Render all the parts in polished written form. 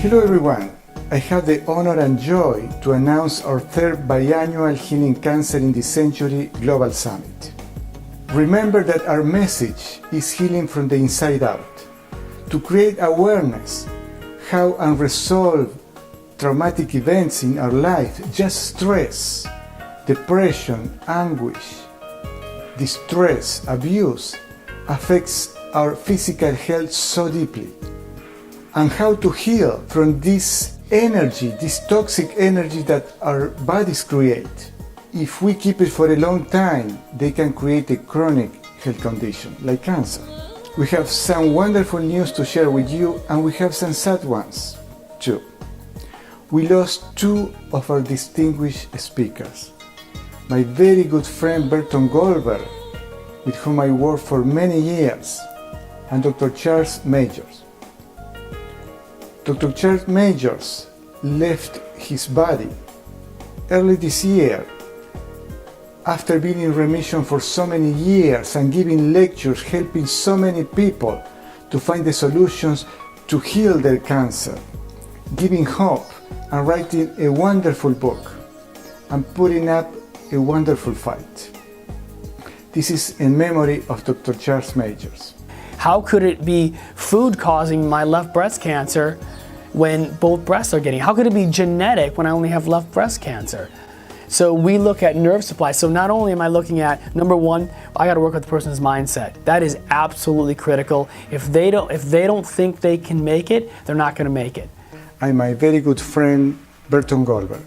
Hello everyone, I have the honor and joy to announce our third biannual Healing Cancer in this Century Global Summit. Remember that our message is healing from the inside out, to create awareness how unresolved traumatic events in our life, just stress, depression, anguish, distress, abuse, affects our physical health so deeply, and how to heal from this energy, this toxic energy that our bodies create. If we keep it for a long time, they can create a chronic health condition like cancer. We have some wonderful news to share with you, and we have some sad ones too. We lost two of our distinguished speakers. My very good friend Burton Goldberg, with whom I worked for many years, and Dr. Charles Majors. Dr. Charles Majors left his body early this year after being in remission for so many years and giving lectures, helping so many people to find the solutions to heal their cancer, giving hope and writing a wonderful book and putting up a wonderful fight. This is in memory of Dr. Charles Majors. How could it be food causing my left breast cancer when both breasts are getting? How could it be genetic when I only have left breast cancer? So we look at nerve supply. So not only am I looking at, number one, I got to work with the person's mindset. That is absolutely critical. If they don't think they can make it, they're not going to make it. I'm my very good friend Burton Goldberg.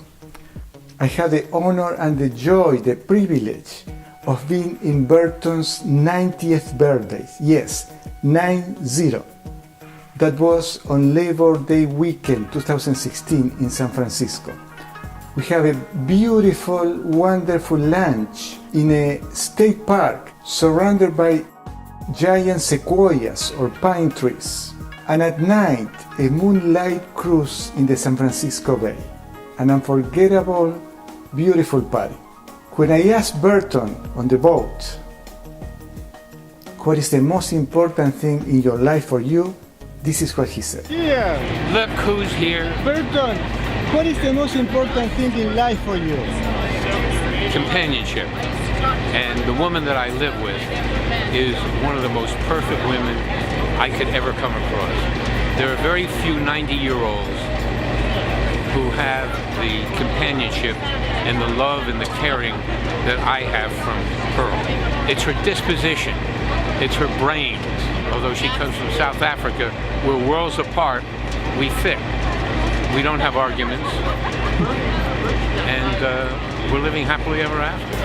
I had the honor and the joy, the privilege of being in Burton's 90th birthday. Yes, 90. That was on Labor Day weekend 2016 in San Francisco. We have a beautiful, wonderful lunch in a state park surrounded by giant sequoias or pine trees. And at night, a moonlight cruise in the San Francisco Bay. An unforgettable, beautiful party. When I asked Burton on the boat, what is the most important thing in your life for you? This is what he said. Here! Look who's here. Burton, what is the most important thing in life for you? Companionship. And the woman that I live with is one of the most perfect women I could ever come across. There are very few 90-year-olds who have the companionship and the love and the caring that I have from Pearl. It's her disposition, it's her brains. Although she comes from South Africa, we're worlds apart, we fit. We don't have arguments, and we're living happily ever after.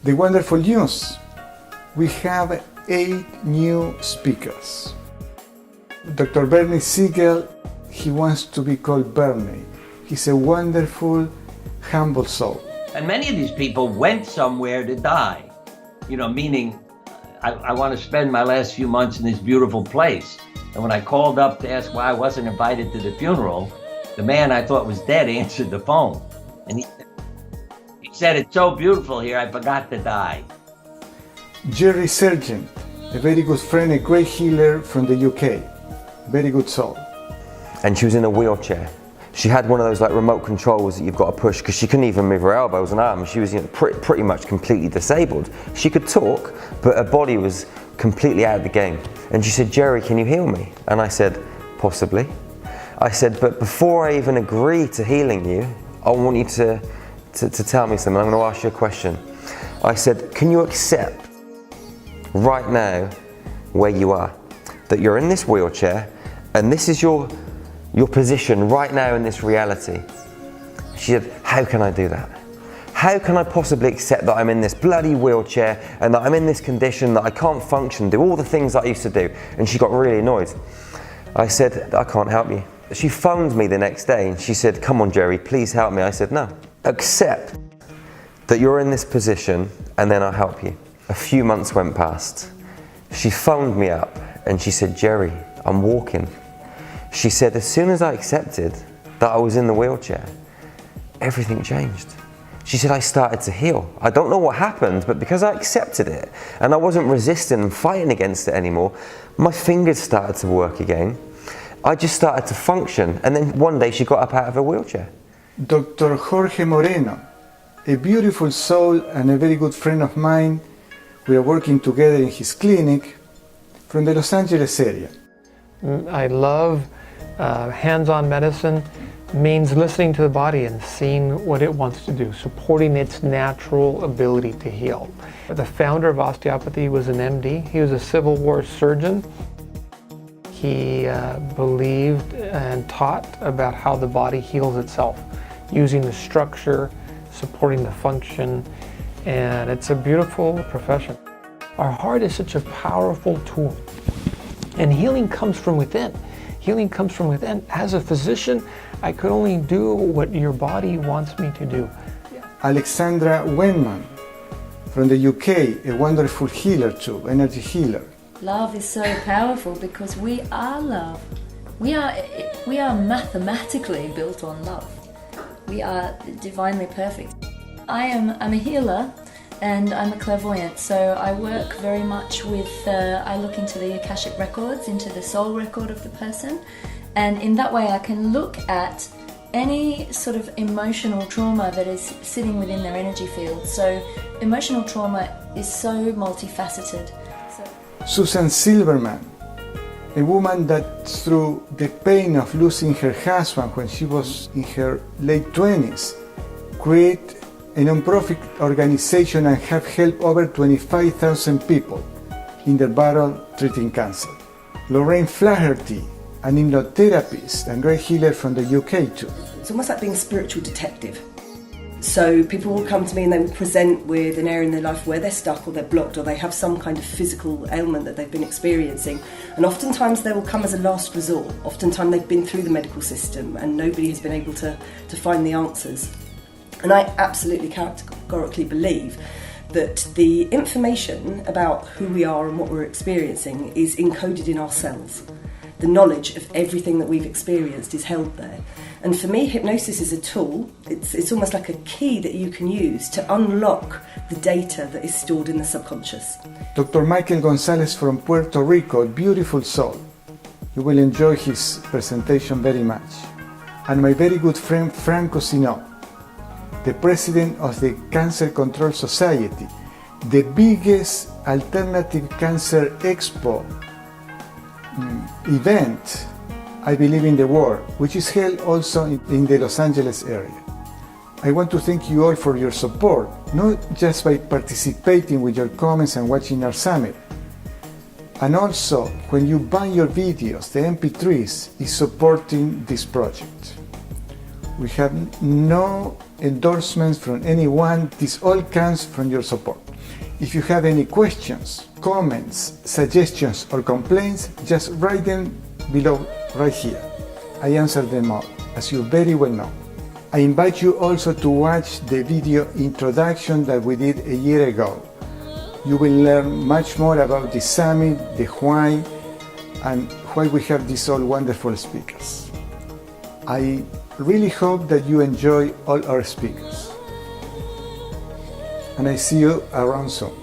The wonderful news, we have 8 new speakers. Dr. Bernie Siegel, he wants to be called Bernie. He's a wonderful, humble soul. And many of these people went somewhere to die, meaning I want to spend my last few months in this beautiful place. And when I called up to ask why I wasn't invited to the funeral, the man I thought was dead answered the phone. And he said, "It's so beautiful here, I forgot to die." Jerry Sargent, a very good friend, a great healer from the UK. Very good soul. And she was in a wheelchair. She had one of those like remote controls that you've got to push because she couldn't even move her elbows and arms. She was pretty much completely disabled. She could talk, but her body was completely out of the game. And she said, "Jerry, can you heal me?" And I said, "Possibly." I said, "But before I even agree to healing you, I want you to tell me something. I'm going to ask you a question." I said, "Can you accept right now where you are? That you're in this wheelchair and this is your position right now in this reality?" She said, "How can I do that? How can I possibly accept that I'm in this bloody wheelchair and that I'm in this condition, that I can't function, do all the things that I used to do?" And she got really annoyed. I said, "I can't help you." She phoned me the next day and she said, "Come on, Jerry, please help me." I said, "No. Accept that you're in this position and then I'll help you." A few months went past. She phoned me up and she said, Jerry, I'm walking. She said, as soon as I accepted that I was in the wheelchair, everything changed. She said, I started to heal. I don't know what happened, but because I accepted it and I wasn't resisting and fighting against it anymore, my fingers started to work again. I just started to function. And then one day she got up out of her wheelchair. Dr. Jorge Moreno, a beautiful soul and a very good friend of mine. We are working together in his clinic from the Los Angeles area. I love hands-on medicine. Means listening to the body and seeing what it wants to do, supporting its natural ability to heal. The founder of osteopathy was an MD. He was a Civil War surgeon. He believed and taught about how the body heals itself, using the structure, supporting the function, and it's a beautiful profession. Our heart is such a powerful tool, and healing comes from within. Healing comes from within. As a physician, I could only do what your body wants me to do. Alexandra Wenman from the UK, a wonderful healer too, energy healer. Love is so powerful because we are love. We are mathematically built on love. We are divinely perfect. I'm a healer and I'm a clairvoyant, so I work very much with, I look into the Akashic records, into the soul record of the person, and in that way I can look at any sort of emotional trauma that is sitting within their energy field. So emotional trauma is so multifaceted. Susan Silverman, a woman that through the pain of losing her husband when she was in her late 20s, created a non-profit organization and have helped over 25,000 people in their battle treating cancer. Lorraine Flaherty, an hypnotherapist and great healer from the UK too. It's almost like being a spiritual detective. So people will come to me and they will present with an area in their life where they're stuck or they're blocked or they have some kind of physical ailment that they've been experiencing. And oftentimes they will come as a last resort. Oftentimes they've been through the medical system and nobody has been able to find the answers. And I absolutely categorically believe that the information about who we are and what we're experiencing is encoded in our cells. The knowledge of everything that we've experienced is held there. And for me, hypnosis is a tool. It's almost like a key that you can use to unlock the data that is stored in the subconscious. Dr. Michael Gonzalez from Puerto Rico, a beautiful soul. You will enjoy his presentation very much. And my very good friend Franco Sinó, the president of the Cancer Control Society, the biggest alternative cancer expo event, I believe, in the world, which is held also in the Los Angeles area. I want to thank you all for your support, not just by participating with your comments and watching our summit, and also when you buy your videos, the MP3s is supporting this project. We have no endorsements from anyone. This all comes from your support. If you have any questions, comments, suggestions or complaints, just write them below right here. I answer them all, as you very well know. I invite you also to watch the video introduction that we did a year ago. You will learn much more about the summit, the why, and why we have these all wonderful speakers. I really hope that you enjoy all our speakers. And I see you around soon.